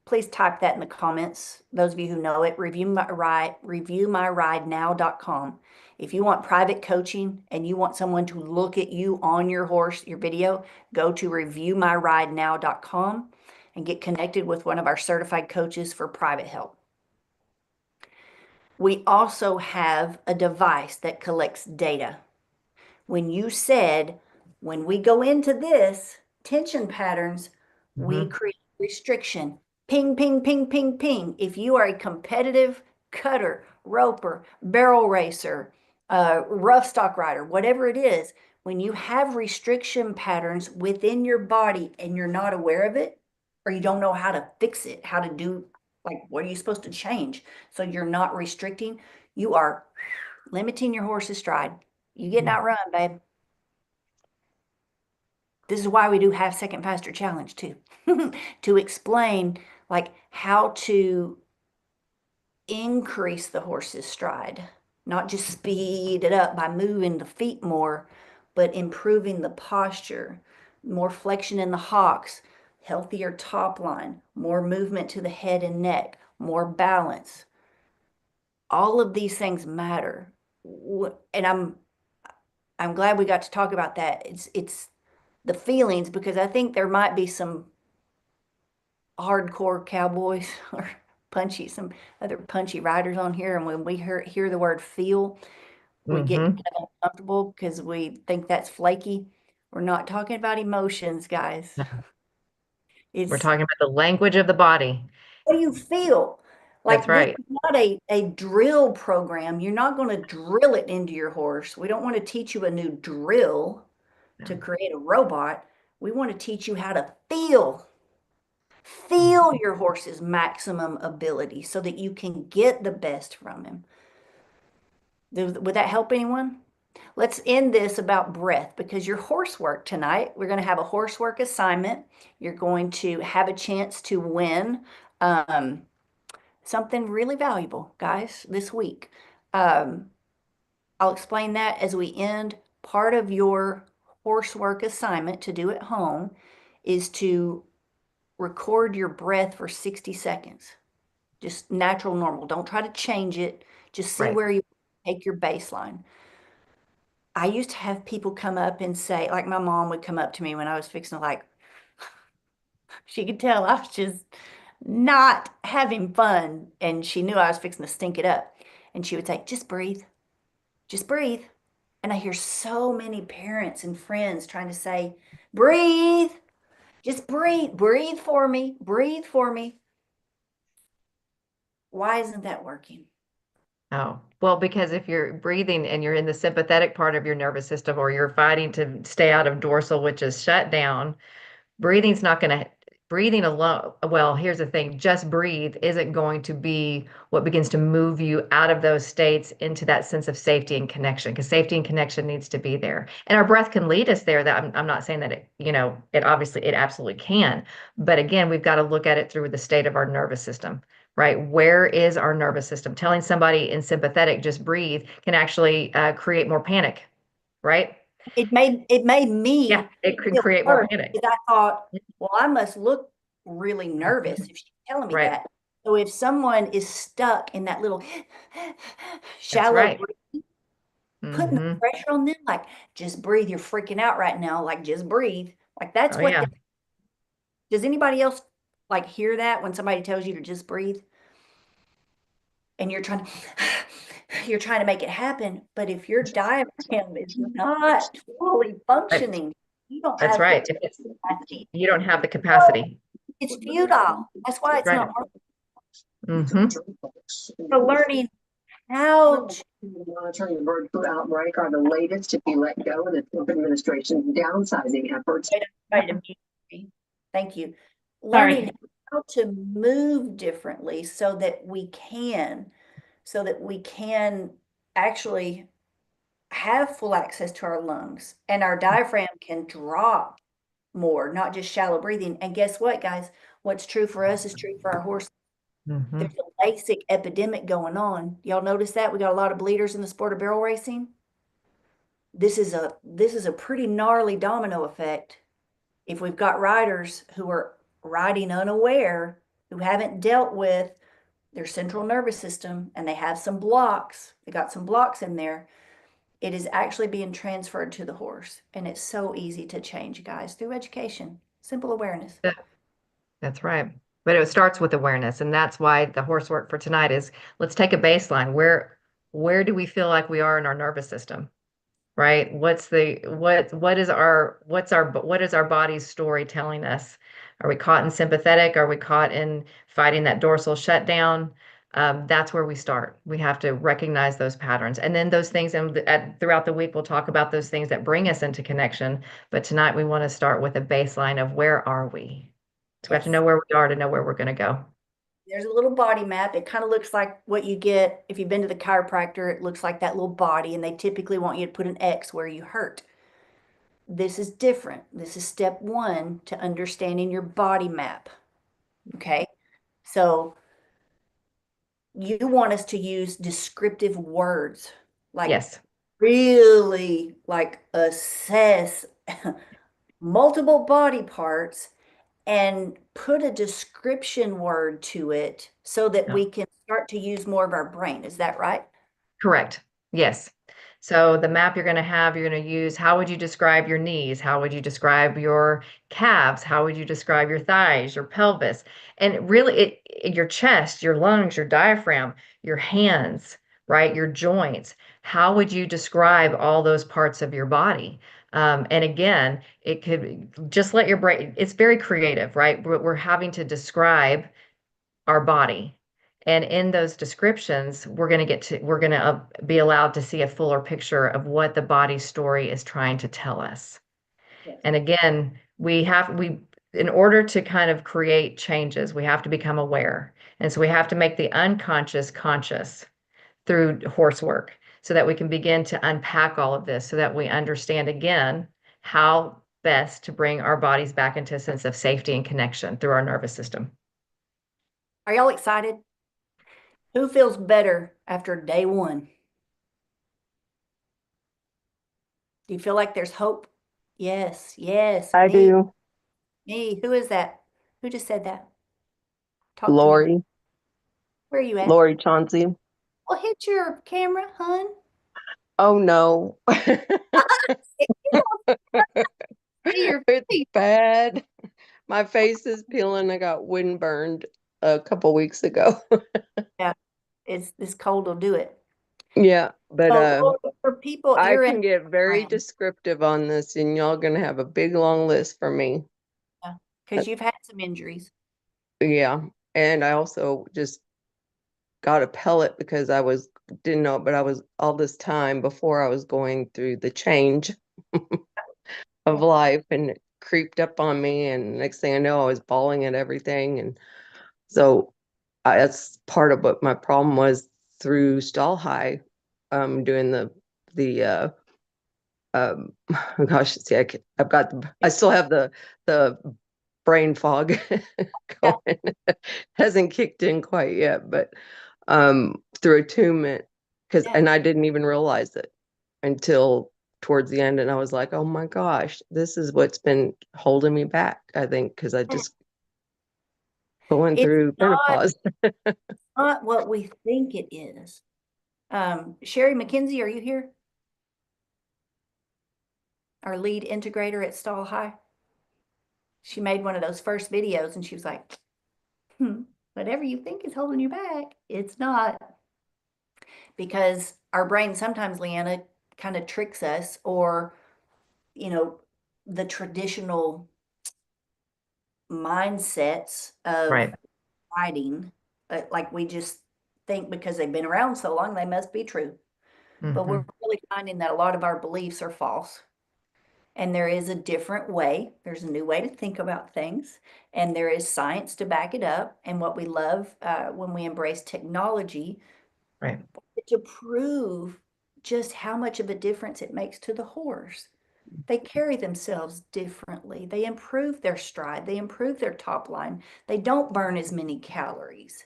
Please type that in the comments. Those of you who know it, reviewmyridenow.com. If you want private coaching and you want someone to look at you on your horse, your video, go to reviewmyridenow.com and get connected with one of our certified coaches for private help. We also have a device that collects data. When you said, when we go into this tension patterns, we Hmm. create restriction. Ping, ping, ping, ping, ping. If you are a competitive cutter, roper, barrel racer, rough stock rider, whatever it is, when you have restriction patterns within your body and you're not aware of it, or you don't know how to fix it, how to do, like, what are you supposed to change? So you're not restricting, you are limiting your horse's stride. You getting outrun, babe. This is why we do half second faster challenge too, to explain like how to increase the horse's stride, not just speed it up by moving the feet more, but improving the posture, more flexion in the hocks, healthier top line, more movement to the head and neck, more balance. All of these things matter. And I'm glad we got to talk about that. It's the feelings because I think there might be some hardcore cowboys or some other punchy riders on here. And when we hear the word feel, we get kind Hmm. of uncomfortable because we think that's flaky. We're not talking about emotions, guys. We're It's talking about the language of the body. what do you feel? That's Like this right. is not a drill program. You're not going to drill it into your horse. We don't want to teach you a new drill to No. create a robot. We want to teach you how to feel. Mhm. Feel your horse's maximum ability so that you can get the best from him. Would that help anyone? Let's end this about breath because your horse work tonight, we're going to have a horsework assignment. You're going to have a chance to win um, something really valuable, guys, this week. Um, I'll explain that as we end. Part of your horsework assignment to do at home is to record your breath for 60 seconds. just natural, normal. Don't try to change it. Just see Right. where you take your baseline. I used to have people come up and say, like my mom would come up to me when I was fixing to she could tell I was just not having fun. And she knew I was fixing to stink it up. And she would say, just breathe. And I hear so many parents and friends trying to say, breathe, just breathe for me, breathe for me. Why isn't that working? Oh, well, because if you're breathing and you're in the sympathetic part of your nervous system, or you're fighting to stay out of dorsal, which is shut down, breathing's not going to, breathing alone. Well, here's the thing, just breathe isn't going to be what begins to move you out of those states into that sense of safety and connection, because safety and connection needs to be there. And our breath can lead us there. That I'm not saying that it obviously, it absolutely can. But again, we've got to look at it through the state of our nervous system. Right? Where is our nervous system? Telling somebody in sympathetic, just breathe, can actually create more panic, right? It made Yeah, me it could feel create more worse panic. because I thought, well, I must look really nervous if she's telling me Right. that. So if someone is stuck in that little That's shallow right. breath, putting the Hmm. pressure on them, like just breathe, you're freaking out right now, like just breathe. Like that's Oh what yeah, does anybody else like hear that when somebody tells you to just breathe and you're trying to make it happen, but if your diaphragm is not fully that, functioning, you don't that's have the right. If it's, capacity. you don't have the capacity. It's futile. That's why That's it's right. not working. Hmm. So learning how to Monitoring the bird flu outbreak are the latest to be let go in the Trump administration's downsizing efforts. try to mute me. Thank you. Sorry. Learning how to move differently so that we can actually have full access to our lungs and our diaphragm can drop more, not just shallow breathing. And guess what, guys? What's true for us is true for our horse. Hmm. There's a basic epidemic going on. Y'all notice that? We got a lot of bleeders in the sport of barrel racing. This is a pretty gnarly domino effect. If we've got riders who are riding unaware, who haven't dealt with their central nervous system, and they have some blocks, they got some blocks in there, it is actually being transferred to the horse. And it's so easy to change, guys, through education, simple awareness. That's right. But it starts with awareness, and that's why the horse work for tonight is, let's take a baseline. Where do we feel like we are in our nervous system? Right? What is our body's story telling us? Are we caught in sympathetic? Are we caught in fighting that dorsal shutdown? That's where we start. We have to recognize those patterns, and then those things. And throughout the week, we'll talk about those things that bring us into connection. But tonight, we want to start with a baseline of where are we? So we have to Yes. know where we are to know where we're going to go. There's a little body map. It kind of looks like what you get if you've been to the chiropractor. It looks like that little body, and they typically want you to put an X where you hurt. This is different. This is step one to understanding your body map. Okay. So you want us to use descriptive words, like Yes, really like assess multiple body parts and put a description word to it so that no, we can start to use more of our brain. Is that right? correct. Yes. So the map you're going to use, how would you describe your knees? How would you describe your calves? How would you describe your thighs, your pelvis? And really your chest, your lungs, your diaphragm, your hands, right? Your joints. How would you describe all those parts of your body? And again, it could just let your brain, it's very creative, right? We're having to describe our body. And in those descriptions, we're going to be allowed to see a fuller picture of what the body story is trying to tell us. Yes. And again, in order to kind of create changes, we have to become aware. And so we have to make the unconscious conscious through horse work so that we can begin to unpack all of this so that we understand again how best to bring our bodies back into a sense of safety and connection through our nervous system. Are y'all excited? Who feels better after day one? Do you feel like there's hope? Yes, yes, I me, do. me. Who is that? Who just said that? Talk to me. Lori. Where are you at? Lori Chauncey. Well, hit your camera, hun. Oh no. See your It's face. bad. My face is peeling. I got windburned a couple weeks ago. Yeah, this cold will do it. Yeah, but So for people, I you're in can get very brand, descriptive on this, and y'all gonna have a big long list for me. because you've had some injuries. Yeah, and I also just got a pellet because didn't know, but I was all this time before I was going through the change of life, and it creeped up on me, and next thing I know, I was bawling at everything, and so that's part of what my problem was through Stall High, doing the gosh, see, I still have the brain fog Yeah. going. Hasn't kicked in quite yet, but through attunement, Yeah. and I didn't even realize it until towards the end, and I was like, oh my gosh, this is what's been holding me back, I think, because I just going It's through menopause. not what we think it is. Sherry McKenzie, are you here? Our lead integrator at Stall High. She made one of those first videos and she was like, whatever you think is holding you back, it's not. Because our brain sometimes, Leanna, kind of tricks us, or, the traditional mindsets of Right. writing, like we just think because they've been around so long, they must be true. But we're Mhm. really finding that a lot of our beliefs are false. And there is a different way. There's a new way to think about things. And there is science to back it up. And what we love when we embrace technology Right. to prove just how much of a difference it makes to the horse. They carry themselves differently. They improve their stride. They improve their top line. They don't burn as many calories.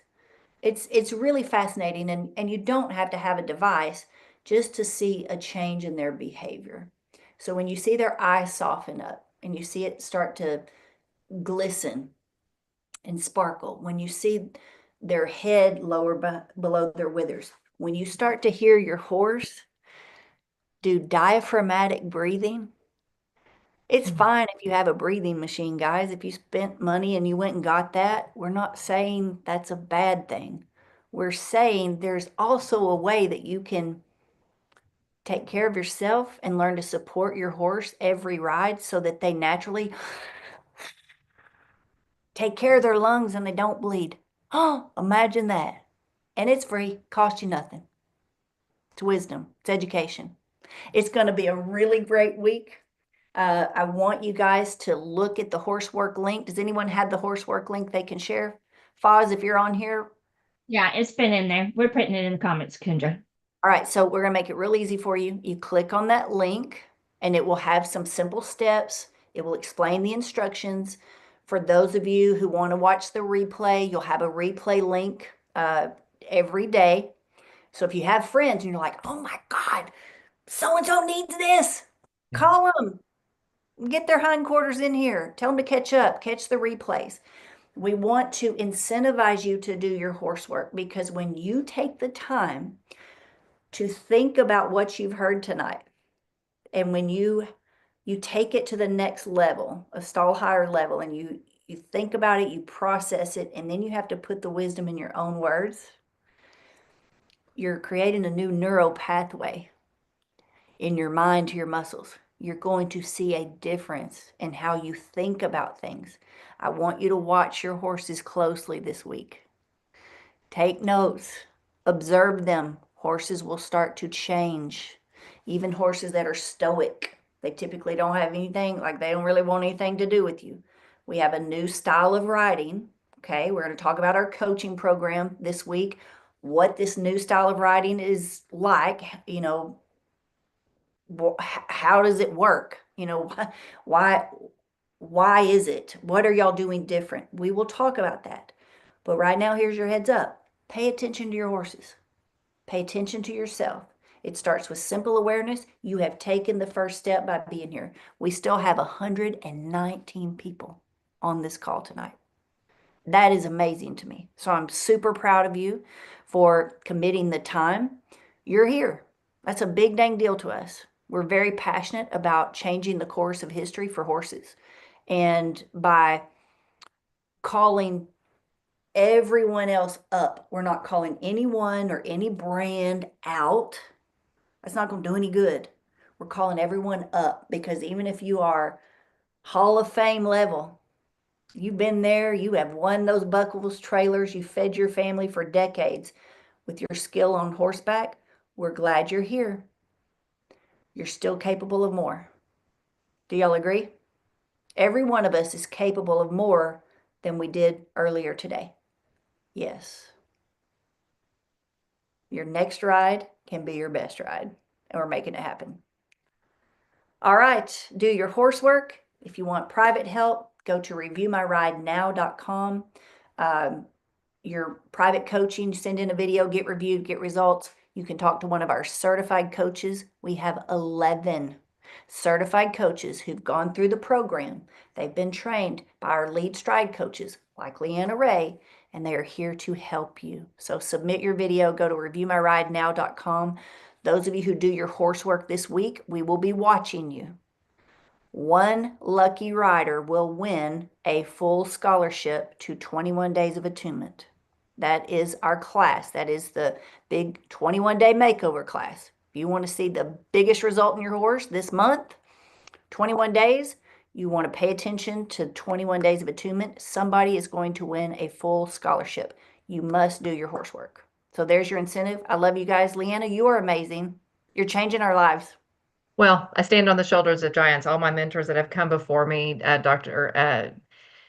It's really fascinating, and you don't have to have a device just to see a change in their behavior. So when you see their eyes soften up and you see it start to glisten and sparkle, when you see their head lower below their withers, when you start to hear your horse do diaphragmatic breathing, it's fine if you have a breathing machine, guys. If you spent money and you went and got that, we're not saying that's a bad thing. We're saying there's also a way that you can take care of yourself and learn to support your horse every ride so that they naturally take care of their lungs and they don't bleed. Oh, imagine that. And it's free, cost you nothing. It's wisdom, it's education. It's going to be a really great week. I want you guys to look at the horsework link. Does anyone have the horsework link they can share? Foz, if you're on here. Yeah, it's been in there. We're putting it in the comments, Kendra. All right, so we're going to make it real easy for you. You click on that link and it will have some simple steps. It will explain the instructions. For those of you who want to watch the replay, you'll have a replay link every day. So if you have friends and you're like, oh my God, so-and-so needs this, call them. Get their hindquarters in here. Tell them to catch up, catch the replays. We want to incentivize you to do your horsework because when you take the time to think about what you've heard tonight, and when you take it to the next level, a stall higher level, and you think about it, you process it, and then you have to put the wisdom in your own words, you're creating a new neural pathway in your mind to your muscles. You're going to see a difference in how you think about things. I want you to watch your horses closely this week. Take notes, observe them. Horses will start to change. Even horses that are stoic, they typically don't have anything, like they don't really want anything to do with you. We have a new style of riding. Okay, we're going to talk about our coaching program this week, what this new style of riding is like, how does it work? Why why is it? What are y'all doing different? We will talk about that. But right now, here's your heads up. Pay attention to your horses. Pay attention to yourself. It starts with simple awareness. You have taken the first step by being here. We still have 119 people on this call tonight. That is amazing to me. So I'm super proud of you for committing the time. You're here. That's a big dang deal to us. We're very passionate about changing the course of history for horses. And by calling everyone else up, we're not calling anyone or any brand out. That's not going to do any good. We're calling everyone up, because even if you are Hall of Fame level, you've been there, you have won those Buckles trailers, you fed your family for decades with your skill on horseback. We're glad you're here. You're still capable of more. Do y'all agree? Every one of us is capable of more than we did earlier today. Yes. Your next ride can be your best ride, and we're making it happen. All right, do your horse work. If you want private help, go to reviewmyridenow.com. Your private coaching, send in a video, get reviewed, get results. You can talk to one of our certified coaches. We have 11 certified coaches who've gone through the program. They've been trained by our lead stride coaches, like Leanna Ray, and they are here to help you. So submit your video, go to reviewmyridenow.com. Those of you who do your horse work this week, we will be watching you. One lucky rider will win a full scholarship to 21 Days of Attunement. That is our class. That is the big 21-day makeover class. If you want to see the biggest result in your horse this month, 21 days, you want to pay attention to 21 Days of Attunement. Somebody is going to win a full scholarship. You must do your horse work. So there's your incentive. I love you guys. Leanna, you are amazing. You're changing our lives. Well, I stand on the shoulders of giants. All my mentors that have come before me, Dr.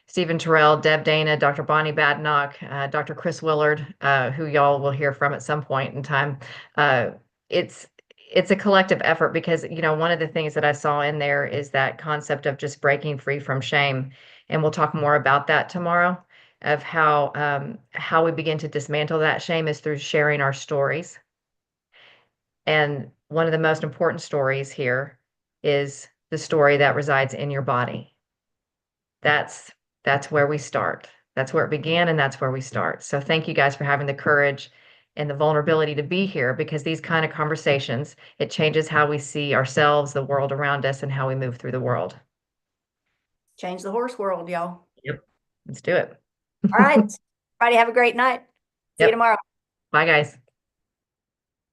Stephen Terrell, Deb Dana, Dr. Bonnie Badnock, Dr. Chris Willard, who y'all will hear from at some point in time. Uh, it's it's a collective effort, because one of the things that I saw in there is that concept of just breaking free from shame, and we'll talk more about that tomorrow. Of how we begin to dismantle that shame is through sharing our stories. And one of the most important stories here is the story that resides in your body. That's where we start. That's where it began, and that's where we start. So thank you guys for having the courage and the vulnerability to be here, because these kind of conversations, it changes how we see ourselves, the world around us, and how we move through the world. Change the horse world, y'all. Yep. Let's do it. All right. Everybody have a great night. See you Yep. tomorrow. Bye, guys.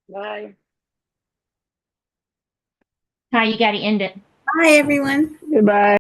Bye. Ty, you got to end it. Bye, everyone. Goodbye.